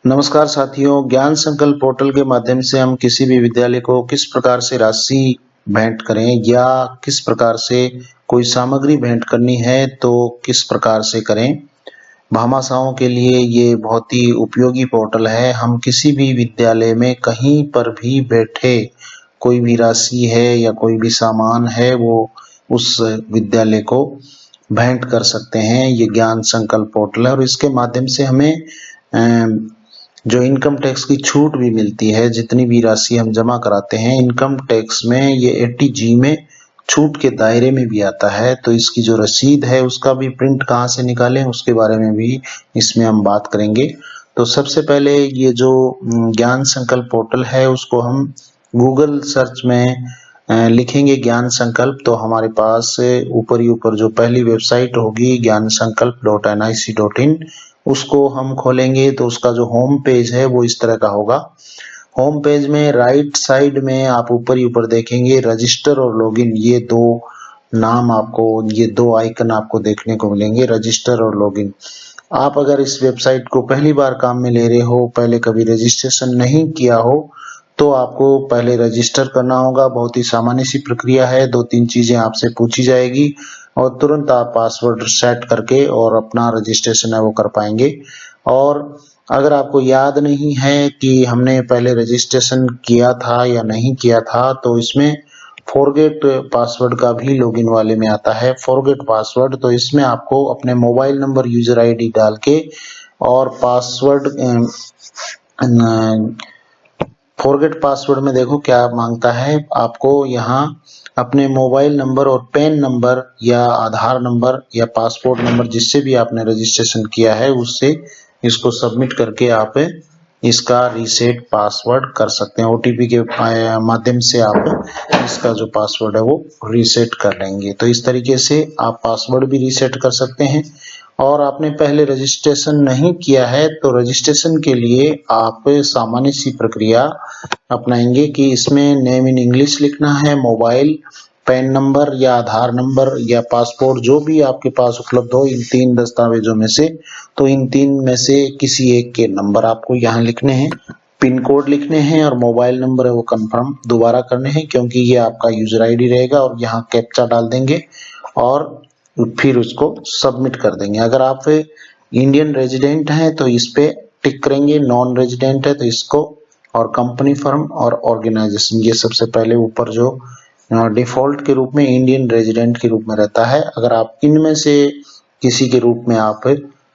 नमस्कार साथियों, ज्ञान संकल्प पोर्टल के माध्यम से हम किसी भी विद्यालय को किस प्रकार से राशि भेंट करें या किस प्रकार से कोई सामग्री भेंट करनी है तो किस प्रकार से करें। भामाशाहों के लिए ये बहुत ही उपयोगी पोर्टल है। हम किसी भी विद्यालय में कहीं पर भी बैठे कोई भी राशि है या कोई भी सामान है वो उस विद्यालय को भेंट कर सकते हैं। ये ज्ञान संकल्प पोर्टल है और इसके माध्यम से हमें जो इनकम टैक्स की छूट भी मिलती है। जितनी भी राशि हम जमा कराते हैं इनकम टैक्स में, ये 80G में छूट के दायरे में भी आता है। तो इसकी जो रसीद है उसका भी प्रिंट कहाँ से निकालें उसके बारे में भी इसमें हम बात करेंगे। तो सबसे पहले ये जो ज्ञान संकल्प पोर्टल है उसको हम गूगल सर्च में लिखेंगे ज्ञान संकल्प, तो हमारे पास ऊपर ही ऊपर जो पहली वेबसाइट होगी ज्ञान संकल्प.nic.in, उसको हम खोलेंगे तो उसका जो होम पेज है वो इस तरह का होगा। होम पेज में राइट साइड में आप ऊपर ही ऊपर देखेंगे रजिस्टर और लॉगिन, ये दो नाम आपको, ये दो आइकन आपको देखने को मिलेंगे, रजिस्टर और लॉगिन। आप अगर इस वेबसाइट को पहली बार काम में ले रहे हो, पहले कभी रजिस्ट्रेशन नहीं किया हो, तो आपको पहले रजिस्टर करना होगा। बहुत ही सामान्य सी प्रक्रिया है, 2-3 चीजें आपसे पूछी जाएगी और तुरंत आप पासवर्ड सेट करके और अपना रजिस्ट्रेशन है वो कर पाएंगे। और अगर आपको याद नहीं है कि हमने पहले रजिस्ट्रेशन किया था या नहीं किया था, तो इसमें फॉरगेट पासवर्ड का भी लॉगिन वाले में आता है फॉरगेट पासवर्ड। तो इसमें आपको अपने मोबाइल नंबर, यूजर आईडी डाल के और पासवर्ड, फॉरगेट पासवर्ड में देखो क्या मांगता है आपको, यहाँ अपने मोबाइल नंबर और पैन नंबर या आधार नंबर या पासपोर्ट नंबर जिससे भी आपने रजिस्ट्रेशन किया है उससे इसको सबमिट करके आप इसका रीसेट पासवर्ड कर सकते हैं। ओटीपी के माध्यम से आप इसका जो पासवर्ड है वो रीसेट कर लेंगे। तो इस तरीके से आप पासवर्ड भी रीसेट कर सकते हैं। और आपने पहले रजिस्ट्रेशन नहीं किया है तो रजिस्ट्रेशन के लिए आप सामान्य सी प्रक्रिया अपनाएंगे कि इसमें नेम इन इंग्लिश लिखना है, मोबाइल, पैन नंबर या आधार नंबर या पासपोर्ट जो भी आपके पास उपलब्ध हो इन 3 दस्तावेजों में से, तो इन 3 में से किसी एक के नंबर आपको यहाँ लिखने हैं, पिन कोड लिखने हैं और मोबाइल नंबर है वो कंफर्म दोबारा करने हैं क्योंकि ये आपका यूजर आईडी रहेगा। और यहाँ कैप्चा डाल देंगे और फिर उसको सबमिट कर देंगे। अगर आप इंडियन रेजिडेंट हैं तो इस पे टिक करेंगे, नॉन रेजिडेंट है तो इसको, और कंपनी, फर्म और ऑर्गेनाइजेशन ये सबसे पहले ऊपर जो डिफॉल्ट के रूप में इंडियन रेजिडेंट के रूप में रहता है। अगर आप इनमें से किसी के रूप में आप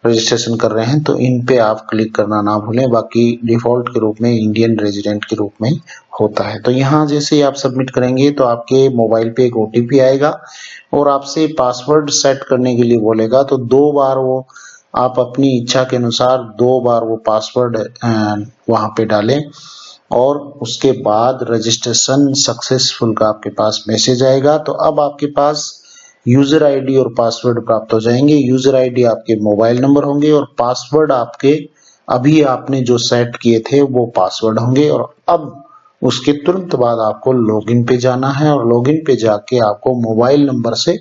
रजिस्ट्रेशन कर रहे हैं तो इन पे आप क्लिक करना ना भूलें, बाकी डिफॉल्ट के रूप में इंडियन रेजिडेंट के रूप में ही होता है। तो यहाँ जैसे ही आप सबमिट करेंगे तो आपके मोबाइल पे एक ओटीपी आएगा और आपसे पासवर्ड सेट करने के लिए बोलेगा। तो 2 बार वो आप अपनी इच्छा के अनुसार 2 बार वो पासवर्ड वहां पे डालें और उसके बाद रजिस्ट्रेशन सक्सेसफुल का आपके पास मैसेज आएगा। तो अब आपके पास यूजर आईडी और पासवर्ड प्राप्त हो जाएंगे। यूजर आईडी आपके मोबाइल नंबर होंगे और पासवर्ड आपके अभी आपने जो सेट किए थे वो पासवर्ड होंगे। और अब उसके तुरंत बाद आपको लॉगिन पे जाना है और लॉगिन पे जाके आपको मोबाइल नंबर से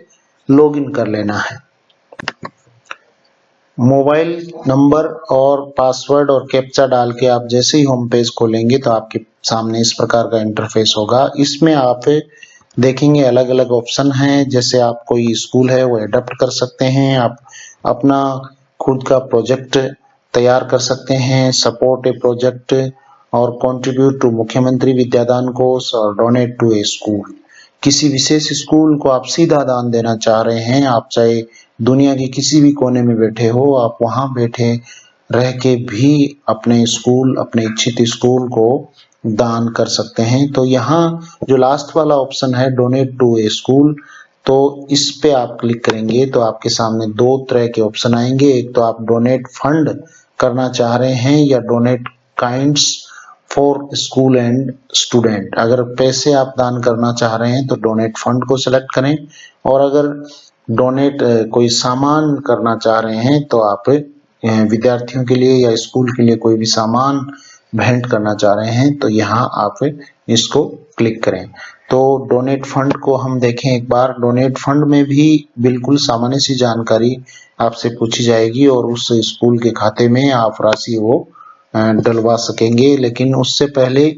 लॉगिन कर लेना है। मोबाइल नंबर और पासवर्ड और कैप्चा डाल के आप जैसे ही होम पेज खोलेंगे तो आपके सामने इस प्रकार का इंटरफेस होगा। इसमें आप देखेंगे अलग अलग ऑप्शन हैं, जैसे आप कोई स्कूल है वो एडप्ट कर सकते हैं, आप अपना खुद का प्रोजेक्ट तैयार कर सकते हैं, सपोर्ट ए प्रोजेक्ट और कंट्रीब्यूट टू मुख्यमंत्री विद्यादान कोष और डोनेट टू ए स्कूल। किसी विशेष स्कूल को आप सीधा दान देना चाह रहे हैं, आप चाहे दुनिया के किसी भी कोने में बैठे हो, आप वहां बैठे रह के भी अपने स्कूल, अपने इच्छित स्कूल को दान कर सकते हैं। तो यहाँ जो लास्ट वाला ऑप्शन है डोनेट टू ए स्कूल, तो इस पे आप क्लिक करेंगे तो आपके सामने 2 तरह के ऑप्शन आएंगे। एक तो आप डोनेट फंड करना चाह रहे हैं या donate kinds for school and student. अगर पैसे आप दान करना चाह रहे हैं तो डोनेट फंड को सिलेक्ट करें, और अगर डोनेट कोई सामान करना चाह रहे हैं तो आप विद्यार्थियों के लिए या स्कूल के लिए कोई भी सामान भेंट करना चाह रहे हैं तो यहाँ आप इसको क्लिक करें। तो डोनेट फंड को हम देखें एक बार। डोनेट फंड में भी बिल्कुल सामान्य सी जानकारी आपसे पूछी जाएगी और उस स्कूल के खाते में आप राशि वो डलवा सकेंगे। लेकिन उससे पहले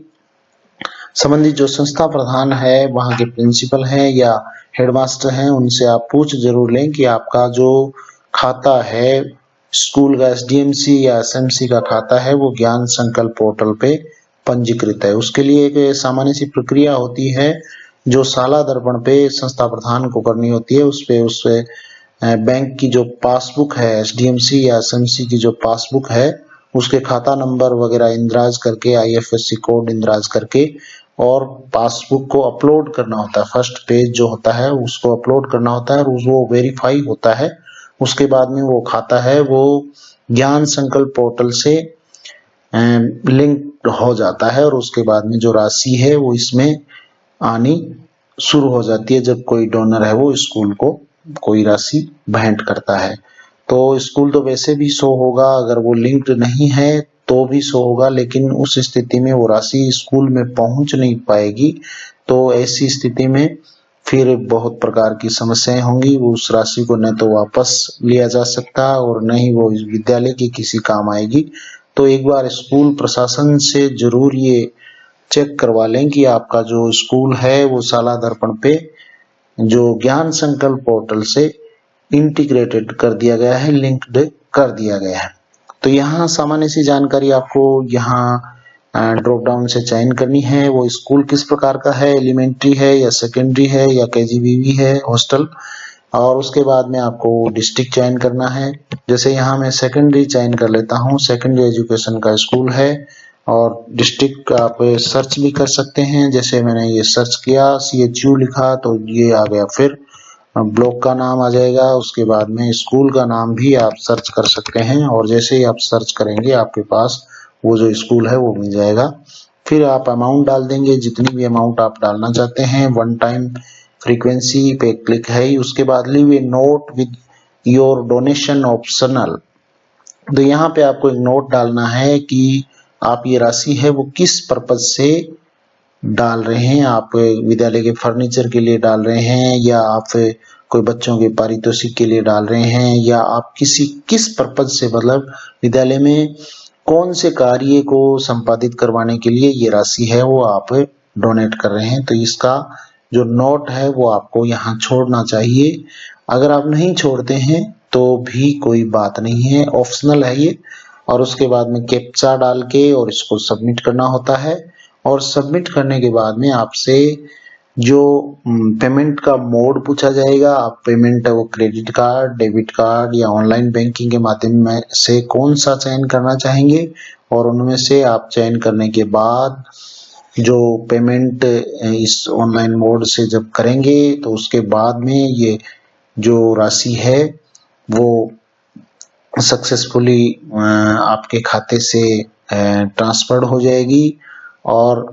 संबंधित जो संस्था प्रधान है, वहाँ के प्रिंसिपल हैं या हेडमास्टर हैं, उनसे आप पूछ जरूर लें कि आपका जो खाता है स्कूल का एसडीएमसी या एसएमसी का खाता है वो ज्ञान संकल्प पोर्टल पे पंजीकृत है। उसके लिए एक सामान्य सी प्रक्रिया होती है जो शाला दर्पण पे संस्था प्रधान को करनी होती है। उस बैंक की जो पासबुक है, एसडीएमसी या एसएमसी की जो पासबुक है, उसके खाता नंबर वगैरह इंद्राज करके, आईएफएससी कोड इंद्राज करके और पासबुक को अपलोड करना होता है। फर्स्ट पेज जो होता है उसको अपलोड करना होता है और वो वेरीफाई होता है। उसके बाद में वो खाता है वो ज्ञान संकल्प पोर्टल से लिंक हो जाता है और उसके बाद में जो राशि है वो इसमें आनी शुरू हो जाती है जब कोई डोनर है वो स्कूल को कोई राशि भेंट करता है। तो स्कूल तो वैसे भी शो होगा, अगर वो लिंक्ड नहीं है तो भी शो होगा, लेकिन उस स्थिति में वो राशि स्कूल में पहुंच नहीं पाएगी। तो ऐसी स्थिति में फिर बहुत प्रकार की समस्याएं होंगी। उस राशि को न तो वापस लिया जा सकता और न ही वो विद्यालय की किसी काम आएगी। तो एक बार स्कूल प्रशासन से जरूर ये चेक करवा लें कि आपका जो स्कूल है वो शाला दर्पण पे जो ज्ञान संकल्प पोर्टल से इंटीग्रेटेड कर दिया गया है, लिंक्ड कर दिया गया है। तो यहाँ सामान्य सी जानकारी आपको यहाँ ड्रॉप डाउन से चयन करनी है। वो स्कूल किस प्रकार का है, एलिमेंट्री है या सेकेंडरी है या केजीबीवी है, हॉस्टल, और उसके बाद में आपको डिस्ट्रिक्ट चयन करना है। जैसे यहाँ मैं सेकेंडरी चयन कर लेता हूँ, सेकेंडरी एजुकेशन का स्कूल है, और डिस्ट्रिक्ट आप सर्च भी कर सकते हैं। जैसे मैंने ये सर्च किया, CHU लिखा तो ये आ गया, फिर ब्लॉक का नाम आ जाएगा, उसके बाद में स्कूल का नाम भी आप सर्च कर सकते हैं और जैसे ही आप सर्च करेंगे आपके पास वो जो स्कूल है वो मिल जाएगा। फिर आप अमाउंट डाल देंगे, जितनी भी अमाउंट आप डालना चाहते हैं। वन टाइम फ्रीक्वेंसी पे क्लिक है। उसके बाद leave A note with your donation optional. तो यहाँ पे आपको एक नोट डालना है कि आप ये राशि है वो किस पर्पज से डाल रहे हैं। आप विद्यालय के फर्नीचर के लिए डाल रहे हैं या आप कोई बच्चों के पारितोषिक के लिए डाल रहे हैं या आप किस पर्पज से, मतलब विद्यालय में कौन से कार्य को संपादित करवाने के लिए ये राशि है वो आप डोनेट कर रहे हैं। तो इसका जो नोट है वो आपको यहाँ छोड़ना चाहिए। अगर आप नहीं छोड़ते हैं तो भी कोई बात नहीं है, ऑप्शनल है ये। और उसके बाद में कैप्चा डाल के और इसको सबमिट करना होता है। और सबमिट करने के बाद में आपसे जो पेमेंट का मोड पूछा जाएगा, आप पेमेंट है वो क्रेडिट कार्ड, डेबिट कार्ड या ऑनलाइन बैंकिंग के माध्यम से कौन सा चयन करना चाहेंगे। और उनमें से आप चयन करने के बाद जो पेमेंट इस ऑनलाइन मोड से जब करेंगे तो उसके बाद में ये जो राशि है वो सक्सेसफुली आपके खाते से ट्रांसफर्ड हो जाएगी और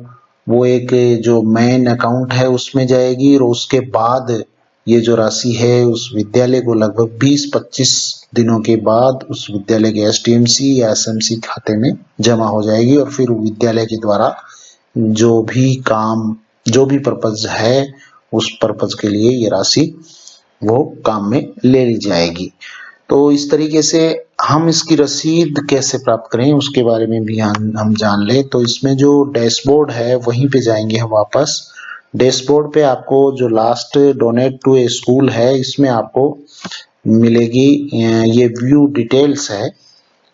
वो एक जो मेन अकाउंट है उसमें जाएगी। और उसके बाद ये जो राशि है उस विद्यालय को लगभग 20-25 दिनों के बाद उस विद्यालय के एसडीएमसी या एसएमसी खाते में जमा हो जाएगी और फिर विद्यालय के द्वारा जो भी काम, जो भी पर्पज है उस पर्पज के लिए ये राशि वो काम में ले ली जाएगी। तो इस तरीके से हम इसकी रसीद कैसे प्राप्त करें उसके बारे में भी हम जान लें। तो इसमें जो डैशबोर्ड है वहीं पे जाएंगे हम वापस। डैशबोर्ड पे आपको जो last donate to a school है इसमें आपको मिलेगी ये व्यू डिटेल्स है।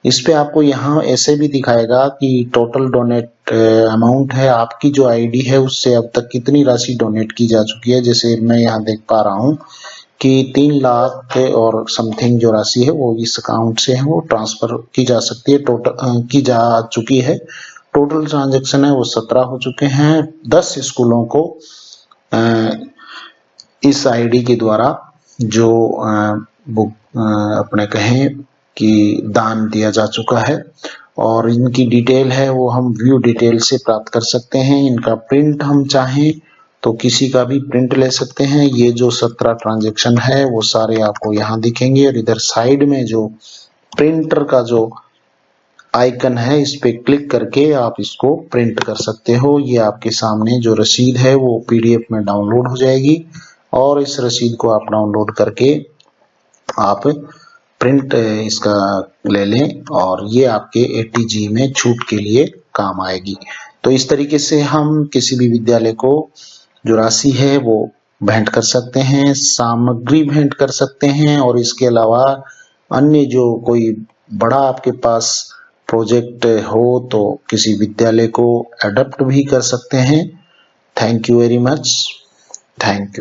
इस पे आपको यहाँ ऐसे भी दिखाएगा कि टोटल डोनेट अमाउंट है, आपकी जो आईडी है उससे अब तक कितनी राशि डोनेट की जा चुकी है। जैसे मैं यहाँ देख पा रहा हूँ कि 3 लाख और समथिंग जो राशि है वो इस अकाउंट से है वो ट्रांसफर की जा सकती है, टोटल की जा चुकी है। टोटल ट्रांजैक्शन है वो 17 हो चुके हैं। 10 स्कूलों को इस आईडी के द्वारा जो अपने कहें कि दान दिया जा चुका है और इनकी डिटेल है वो हम व्यू डिटेल से प्राप्त कर सकते हैं। इनका प्रिंट हम चाहें तो किसी का भी प्रिंट ले सकते हैं। ये जो 17 ट्रांजैक्शन है वो सारे आपको यहाँ दिखेंगे और इधर साइड में जो प्रिंटर का जो आइकन है इस पे क्लिक करके आप इसको प्रिंट कर सकते हो। ये आपके सामने जो रसीद है वो पीडीएफ में डाउनलोड हो जाएगी और इस रसीद को आप डाउनलोड करके आप प्रिंट इसका ले लें और ये आपके ATG में छूट के लिए काम आएगी। तो इस तरीके से हम किसी भी विद्यालय को जो राशि है वो भेंट कर सकते हैं, सामग्री भेंट कर सकते हैं, और इसके अलावा अन्य जो कोई बड़ा आपके पास प्रोजेक्ट हो तो किसी विद्यालय को एडॉप्ट भी कर सकते हैं। Thank you very much. Thank you.